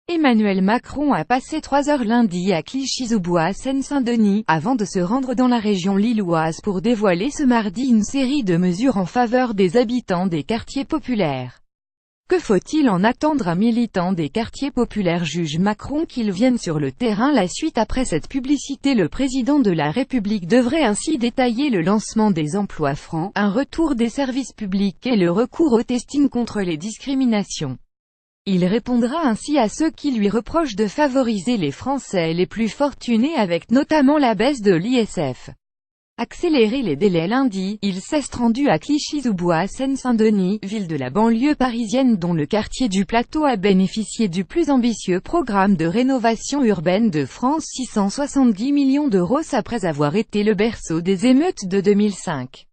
Emmanuel Macron a passé 3 heures lundi à Clichy-sous-Bois, Seine-Saint-Denis, avant de se rendre dans la région lilloise pour dévoiler ce mardi une série de mesures en faveur des habitants des quartiers populaires. Que faut-il en attendre? Un militant des quartiers populaires juge Macron qu'il vienne sur le terrain la suite après cette publicité. Le président de la République devrait ainsi détailler le lancement des emplois francs, un retour des services publics et le recours au testing contre les discriminations. Il répondra ainsi à ceux qui lui reprochent de favoriser les Français les plus fortunés avec notamment la baisse de l'ISF. Accélérer les délais. Lundi, il s'est rendu à Clichy-sous-Bois, Seine-Saint-Denis, ville de la banlieue parisienne dont le quartier du Plateau a bénéficié du plus ambitieux programme de rénovation urbaine de France, 670 millions d'euros après avoir été le berceau des émeutes de 2005.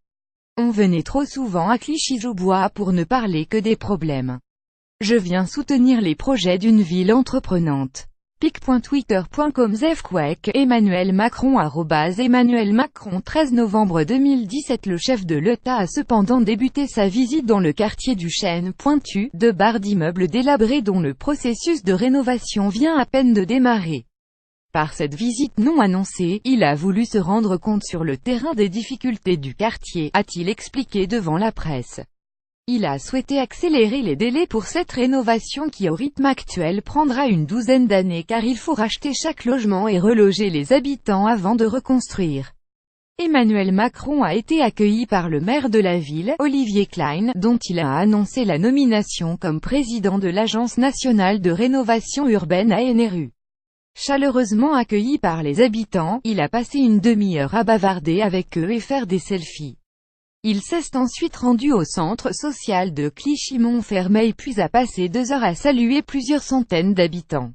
On venait trop souvent à Clichy-sous-Bois pour ne parler que des problèmes. Je viens soutenir les projets d'une ville entreprenante. pic.twitter.com Zefquake, Emmanuel Macron @Emmanuel Macron 13 novembre 2017. Le chef de l'État a cependant débuté sa visite dans le quartier du Chêne Pointu, deux barres d'immeubles délabrés dont le processus de rénovation vient à peine de démarrer. Par cette visite non annoncée, il a voulu se rendre compte sur le terrain des difficultés du quartier, a-t-il expliqué devant la presse. Il a souhaité accélérer les délais pour cette rénovation qui au rythme actuel prendra une douzaine d'années car il faut racheter chaque logement et reloger les habitants avant de reconstruire. Emmanuel Macron a été accueilli par le maire de la ville, Olivier Klein, dont il a annoncé la nomination comme président de l'Agence nationale de rénovation urbaine ANRU. Chaleureusement accueilli par les habitants, il a passé une demi-heure à bavarder avec eux et faire des selfies. Il s'est ensuite rendu au centre social de Clichy-Montfermeil puis a passé 2 heures à saluer plusieurs centaines d'habitants.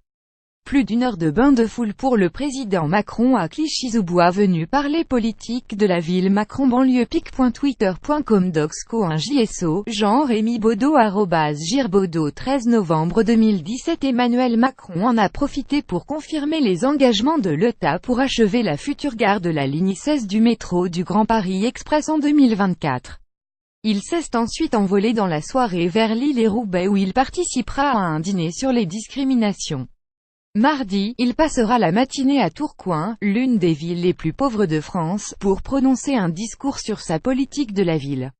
Plus d'une heure de bain de foule pour le président Macron à Clichy-sous-Bois venu parler politique de la ville. Macron banlieue pic.twitter.com Doxco 1 JSO, Jean-Rémy Baudot @GirBaudot 13 novembre 2017. Emmanuel Macron en a profité pour confirmer les engagements de l'État pour achever la future gare de la ligne 16 du métro du Grand Paris Express en 2024. Il s'est ensuite envolé dans la soirée vers Lille et Roubaix où il participera à un dîner sur les discriminations. Mardi, il passera la matinée à Tourcoing, l'une des villes les plus pauvres de France, pour prononcer un discours sur sa politique de la ville.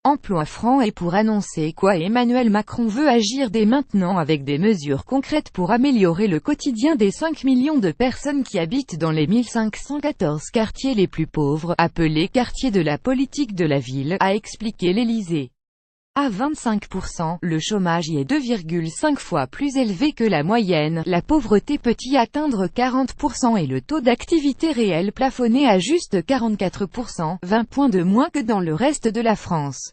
Emploi franc et pour annoncer quoi Emmanuel Macron veut agir dès maintenant avec des mesures concrètes pour améliorer le quotidien des 5 millions de personnes qui habitent dans les 1514 quartiers les plus pauvres, appelés quartiers de la politique de la ville, a expliqué l'Élysée. À 25%, le chômage y est 2,5 fois plus élevé que la moyenne, la pauvreté peut y atteindre 40% et le taux d'activité réel plafonné à juste 44%, 20 points de moins que dans le reste de la France.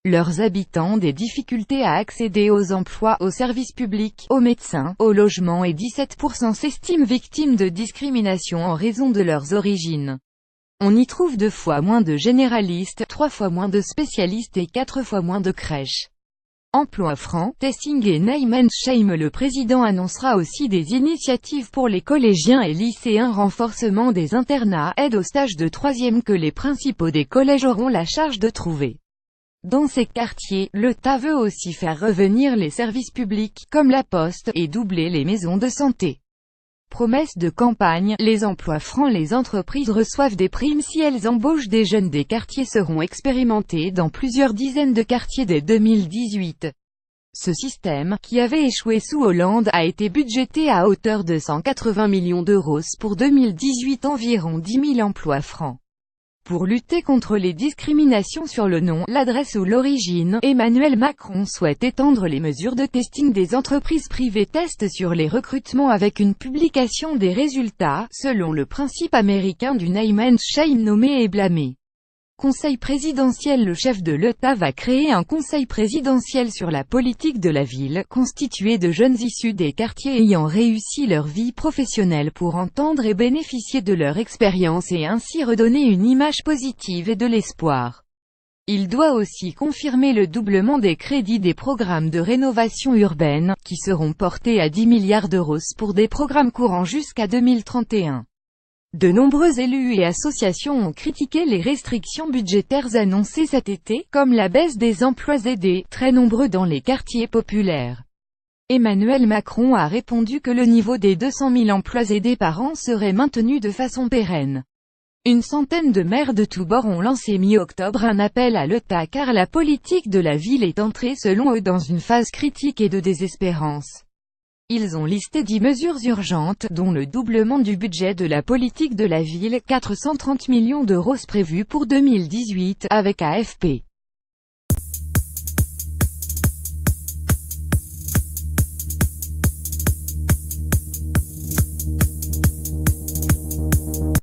Leurs habitants ont des difficultés à accéder aux emplois, aux services publics, aux médecins, au logement et 17% s'estiment victimes de discrimination en raison de leurs origines. On y trouve 2 fois moins de généralistes, 3 fois moins de spécialistes et 4 fois moins de crèches. Emploi franc, testing et name and shame. Le président annoncera aussi des initiatives pour les collégiens et lycéens, renforcement des internats, aide aux stages de 3e que les principaux des collèges auront la charge de trouver. Dans ces quartiers, l'État veut aussi faire revenir les services publics, comme la poste, et doubler les maisons de santé. Promesse de campagne, les emplois francs. Les entreprises reçoivent des primes si elles embauchent des jeunes. Des quartiers seront expérimentés dans plusieurs dizaines de quartiers dès 2018. Ce système, qui avait échoué sous Hollande, a été budgété à hauteur de 180 millions d'euros pour 2018, environ 10 000 emplois francs. Pour lutter contre les discriminations sur le nom, l'adresse ou l'origine, Emmanuel Macron souhaite étendre les mesures de testing des entreprises privées. Test sur les recrutements avec une publication des résultats, selon le principe américain du name and shame, nommé et blâmé. Conseil présidentiel. Le chef de l'État va créer un conseil présidentiel sur la politique de la ville, constitué de jeunes issus des quartiers ayant réussi leur vie professionnelle pour entendre et bénéficier de leur expérience et ainsi redonner une image positive et de l'espoir. Il doit aussi confirmer le doublement des crédits des programmes de rénovation urbaine, qui seront portés à 10 milliards d'euros pour des programmes courants jusqu'à 2031. De nombreux élus et associations ont critiqué les restrictions budgétaires annoncées cet été, comme la baisse des emplois aidés, très nombreux dans les quartiers populaires. Emmanuel Macron a répondu que le niveau des 200 000 emplois aidés par an serait maintenu de façon pérenne. Une centaine de maires de tous bords ont lancé mi-octobre un appel à l'État car la politique de la ville est entrée selon eux dans une phase critique et de désespérance. Ils ont listé 10 mesures urgentes, dont le doublement du budget de la politique de la ville, 430 millions d'euros prévus pour 2018, avec AFP.